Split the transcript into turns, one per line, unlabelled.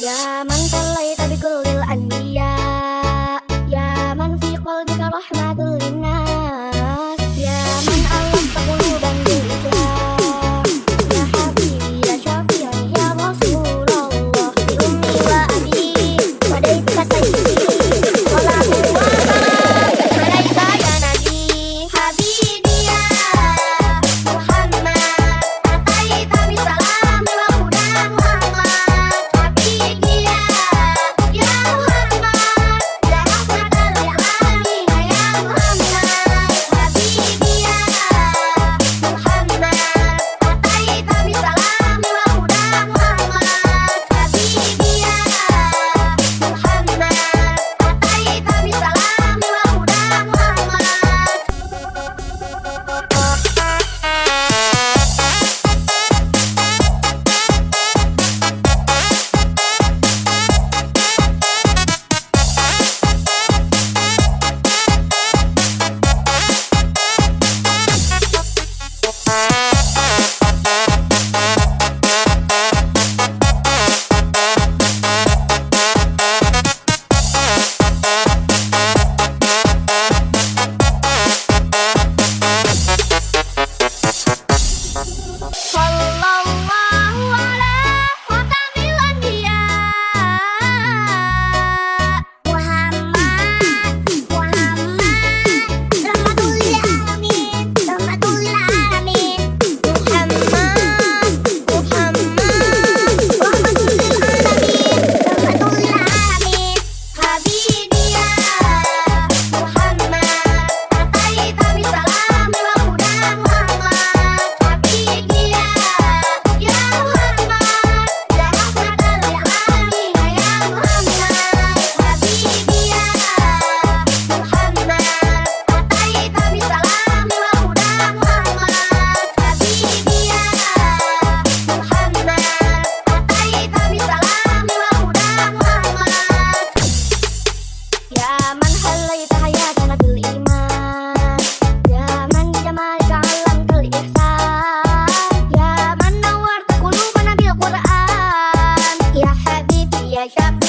يا من صليت بكل الأنبياء، يا من في قلبك رحمة للناس، يا من ألفت قلوبا بالإسلام، يا حبيبي يا شفيعي يا رسول الله، بأمي وأبي فديتك سيدي، صلاة الله عليك يا نبي. حبيبي يا محمد أتيت بالسلام وهدى ورحمة، حبيبي يا محمد يا رحمة للعالمين يا محمد، حبيبي يا محمد أتيت بالسلام وهدى ورحمة، حبيبي يا محمد أتيت بالسلام Sallallahu ala khatamil anbiya Muhammad rahmatul lil alamin rahmatul lil alamin Muhammad rahmatul lil alamin habibi ya Muhammad ataita bisalam wa hudan wa rahmat habibi ya Muhammad ya rahmatan lil alamin ya Muhammad habibi ya Muhammad ataita bisalam wa hudan wa rahmat habibi ya Muhammad ataita bisalam wa hudan wa rahmat يا من حليت حياتنا بالإيمان يا من بجمالك علمت الإحسان يا من نورت قلوبنا بالقرآن يا حبيبي يا شفيعي